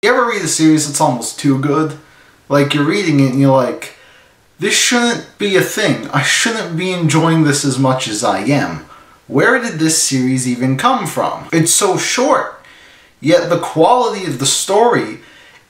You ever read a series that's almost too good? Like, you're reading it and you're like, this shouldn't be a thing. I shouldn't be enjoying this as much as I am. Where did this series even come from? It's so short, yet the quality of the story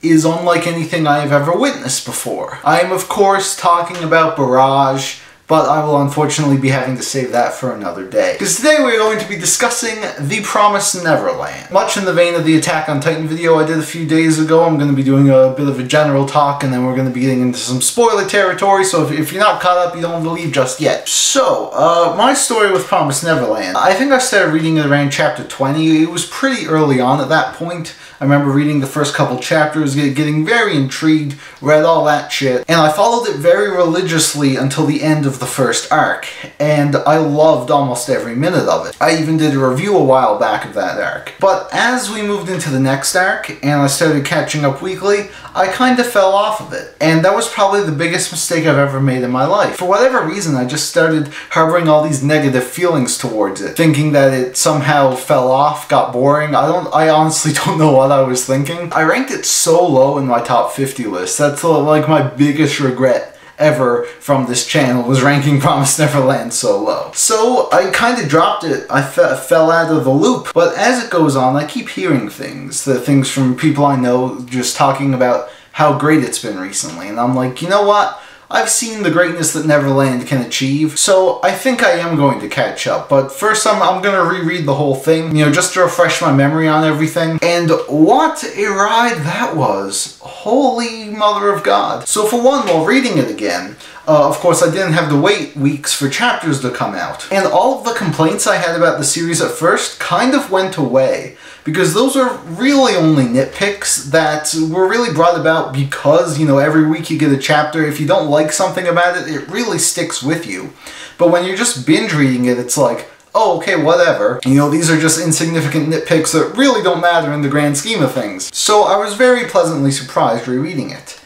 is unlike anything I have ever witnessed before. I am, of course, talking about Barrage, but I will unfortunately be having to save that for another day. Because today we're going to be discussing The Promised Neverland. Much in the vein of the Attack on Titan video I did a few days ago, I'm going to be doing a bit of a general talk, and then we're going to be getting into some spoiler territory, so if you're not caught up, you don't have to leave just yet. So, my story with Promised Neverland. I think I started reading it around chapter 20. It was pretty early on at that point. I remember reading the first couple chapters, getting very intrigued, read all that shit, and I followed it very religiously until the end of the first arc, and I loved almost every minute of it. I even did a review a while back of that arc. But as we moved into the next arc, and I started catching up weekly, I kind of fell off of it. And that was probably the biggest mistake I've ever made in my life. For whatever reason, I just started harboring all these negative feelings towards it, thinking that it somehow fell off, got boring. I honestly don't know what I was thinking. I ranked it so low in my top 50 list. That's like my biggest regret ever from this channel, was ranking Promised Neverland so low. So I kind of dropped it. I fell out of the loop. But as it goes on, I keep hearing things from people I know just talking about how great it's been recently. And I'm like, you know what? I've seen the greatness that Neverland can achieve, so I think I am going to catch up. But first I'm going to reread the whole thing, you know, just to refresh my memory on everything. And what a ride that was. Holy mother of God. So for one, while reading it again, of course I didn't have to wait weeks for chapters to come out. And all of the complaints I had about the series at first kind of went away, because those are really only nitpicks that were really brought about because, you know, every week you get a chapter. If you don't like something about it, it really sticks with you. But when you're just binge reading it, it's like, oh, okay, whatever. You know, these are just insignificant nitpicks that really don't matter in the grand scheme of things. So I was very pleasantly surprised rereading it.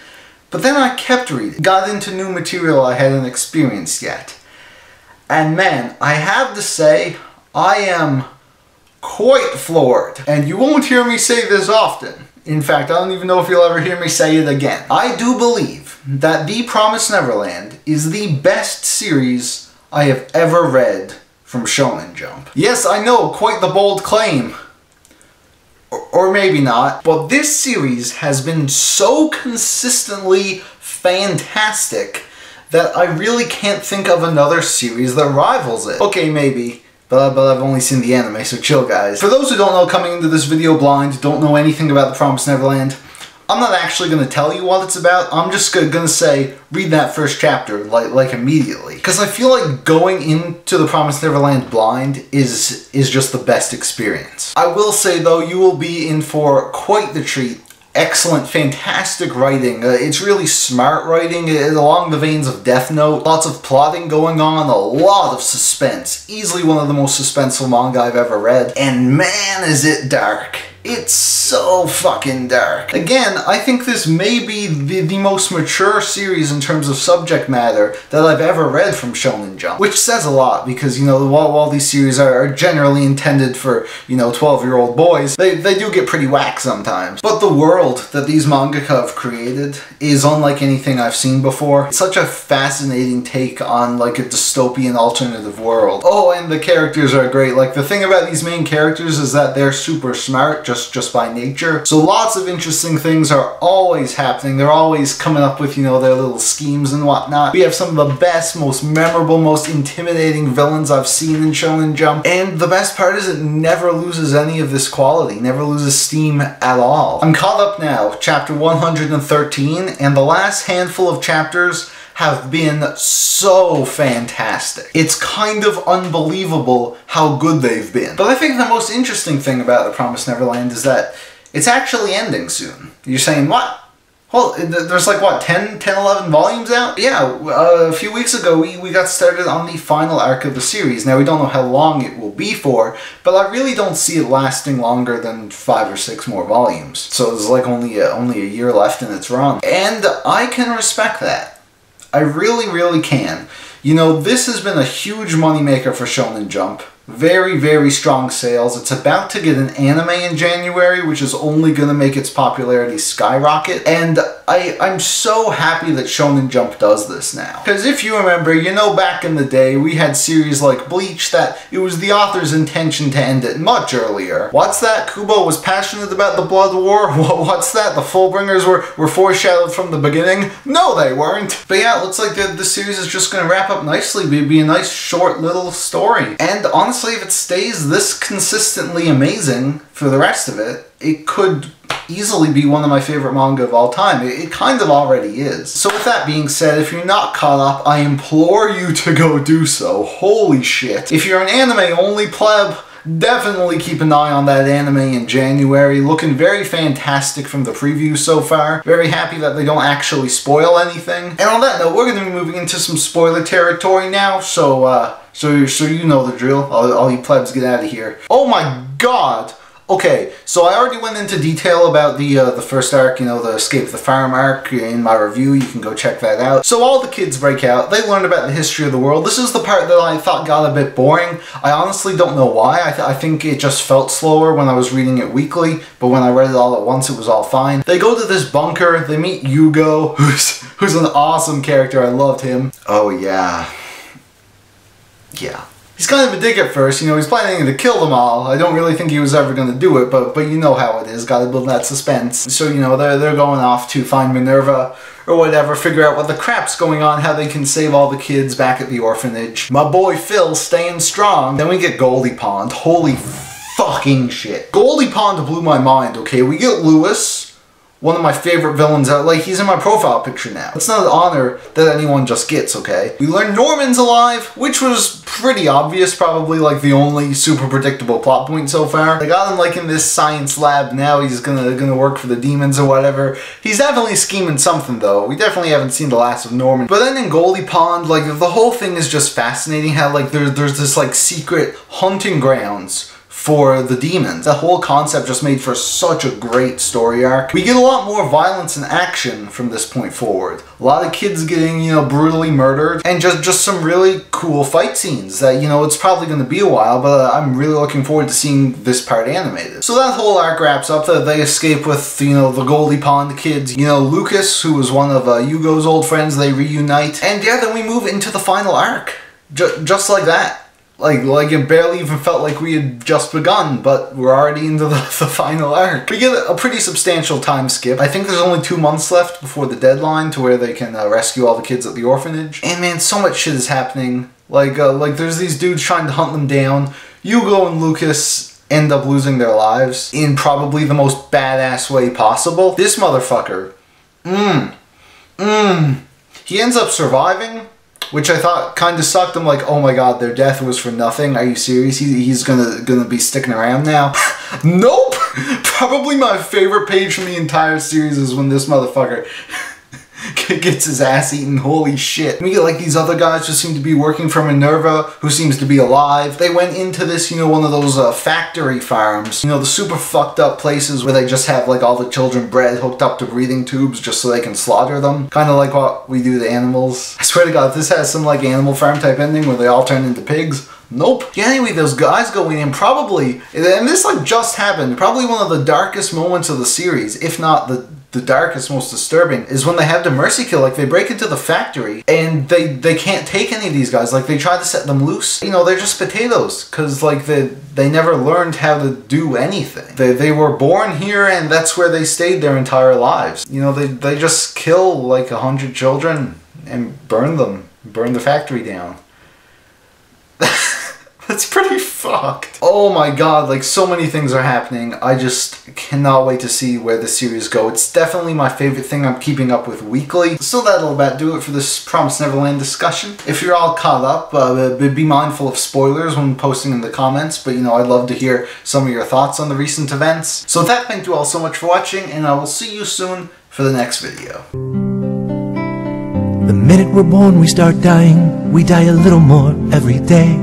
But then I kept reading, got into new material I hadn't experienced yet. And man, I have to say, I am quite floored. And you won't hear me say this often. In fact, I don't even know if you'll ever hear me say it again. I do believe that The Promised Neverland is the best series I have ever read from Shonen Jump. Yes, I know, quite the bold claim. Or maybe not, but this series has been so consistently fantastic that I really can't think of another series that rivals it. Okay, maybe, but I've only seen the anime, so chill, guys. For those who don't know, coming into this video blind, don't know anything about The Promised Neverland, I'm not actually going to tell you what it's about. I'm just going to say, read that first chapter, like immediately. Because I feel like going into The Promised Neverland blind is just the best experience. I will say, though, you will be in for quite the treat. Excellent, fantastic writing. It's really smart writing, along the veins of Death Note. Lots of plotting going on, a lot of suspense. Easily one of the most suspenseful manga I've ever read. And man, is it dark. It's so fucking dark. Again, I think this may be the most mature series in terms of subject matter that I've ever read from Shonen Jump. Which says a lot, because, you know, while these series are generally intended for, you know, 12-year-old boys, they do get pretty whack sometimes. But the world that these mangaka have created is unlike anything I've seen before. It's such a fascinating take on, like, a dystopian alternative world. Oh, and the characters are great. Like, the thing about these main characters is that they're super smart, just by nature. So lots of interesting things are always happening. They're always coming up with, you know, their little schemes and whatnot. We have some of the best, most memorable, most intimidating villains I've seen in Shonen Jump. And the best part is it never loses any of this quality, never loses steam at all. I'm caught up now, chapter 113, and the last handful of chapters have been so fantastic. It's kind of unbelievable how good they've been. But I think the most interesting thing about The Promised Neverland is that it's actually ending soon. You're saying, what? Well, there's like, what, 10, 11 volumes out? Yeah, a few weeks ago we got started on the final arc of the series. Now, we don't know how long it will be for, but I really don't see it lasting longer than 5 or 6 more volumes. So there's like only a year left in its run. And I can respect that. I really, really can. You know, this has been a huge moneymaker for Shonen Jump. very, very strong sales. It's about to get an anime in January, which is only going to make its popularity skyrocket. And I'm so happy that Shonen Jump does this now. Because if you remember, you know, back in the day, we had series like Bleach that it was the author's intention to end it much earlier. What's that? Kubo was passionate about the Blood War? What's that? The Fullbringers were foreshadowed from the beginning? No, they weren't. But yeah, it looks like the series is just going to wrap up nicely. Be a nice, short, little story. And honestly, if it stays this consistently amazing for the rest of it, it could easily be one of my favorite manga of all time. It kind of already is. So with that being said, if you're not caught up, I implore you to go do so. Holy shit. If you're an anime-only pleb, definitely keep an eye on that anime in January. Looking very fantastic from the preview so far. Very happy that they don't actually spoil anything. And on that note, we're going to be moving into some spoiler territory now, so you know the drill. All you plebs, get out of here. Oh my god! Okay, so I already went into detail about the first arc, you know, the Escape the Farm arc in my review. You can go check that out. So all the kids break out. They learn about the history of the world. This is the part that I thought got a bit boring. I honestly don't know why. I think it just felt slower when I was reading it weekly, but when I read it all at once, it was all fine. They go to this bunker. They meet Yugo, who's an awesome character. I loved him. Oh yeah. Yeah. He's kind of a dick at first, you know, he's planning to kill them all. I don't really think he was ever going to do it, but you know how it is, gotta build that suspense. So, you know, they're going off to find Minerva, or whatever, figure out what the crap's going on, how they can save all the kids back at the orphanage. My boy Phil staying strong. Then we get Goldie Pond. Holy fucking shit. Goldie Pond blew my mind, okay? We get Lewis, one of my favorite villains out. Like, he's in my profile picture now. It's not an honor that anyone just gets, okay? We learn Norman's alive, which was pretty obvious, probably like the only super predictable plot point so far. They got him like in this science lab now. He's gonna work for the demons or whatever. He's definitely scheming something though. We definitely haven't seen the last of Norman. But then in Goldie Pond, like the whole thing is just fascinating. How like there's this like secret hunting grounds for the demons. The whole concept just made for such a great story arc. We get a lot more violence and action from this point forward. A lot of kids getting, you know, brutally murdered, and just some really cool fight scenes that, you know, it's probably going to be a while, but I'm really looking forward to seeing this part animated. So that whole arc wraps up. They escape with, you know, the Goldie Pond kids. You know, Lucas, who was one of Yugo's old friends, they reunite. And yeah, then we move into the final arc. Just like that. Like it barely even felt like we had just begun, but we're already into the final arc. We get a pretty substantial time skip. I think there's only 2 months left before the deadline to where they can rescue all the kids at the orphanage. And man, so much shit is happening. Like there's these dudes trying to hunt them down. Yugo and Lucas end up losing their lives in probably the most badass way possible. This motherfucker, he ends up surviving, which I thought kind of sucked. I'm like, oh my god, their death was for nothing. Are you serious? He's gonna be sticking around now? Nope! Probably my favorite page from the entire series is when this motherfucker gets his ass eaten. Holy shit. We get like these other guys just seem to be working for Minerva, who seems to be alive. They went into this, you know, one of those factory farms. You know, the super fucked up places where they just have like all the children bred hooked up to breathing tubes just so they can slaughter them. Kind of like what we do to animals. I swear to god, if this has some like Animal Farm type ending where they all turn into pigs, nope. Yeah, anyway, those guys go in probably, and this like just happened, probably one of the darkest moments of the series, if not the darkest, most disturbing, is when they have the mercy kill. Like, they break into the factory and they can't take any of these guys. Like, they try to set them loose. You know, they're just potatoes, because like they never learned how to do anything. They were born here and that's where they stayed their entire lives. You know, they just kill like 100 children and burn them, burn the factory down. That's pretty fucked. Oh my god, like so many things are happening. I just cannot wait to see where the series go. It's definitely my favorite thing I'm keeping up with weekly. So that'll about do it for this Promised Neverland discussion. If you're all caught up, be mindful of spoilers when posting in the comments, but you know, I'd love to hear some of your thoughts on the recent events. So with that, thank you all so much for watching, and I will see you soon for the next video. The minute we're born, we start dying. We die a little more every day.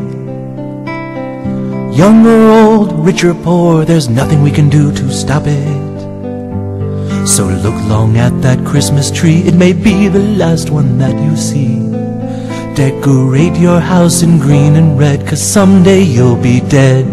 Young or old, rich or poor, there's nothing we can do to stop it. So look long at that Christmas tree. It may be the last one that you see. Decorate your house in green and red, 'cause someday you'll be dead.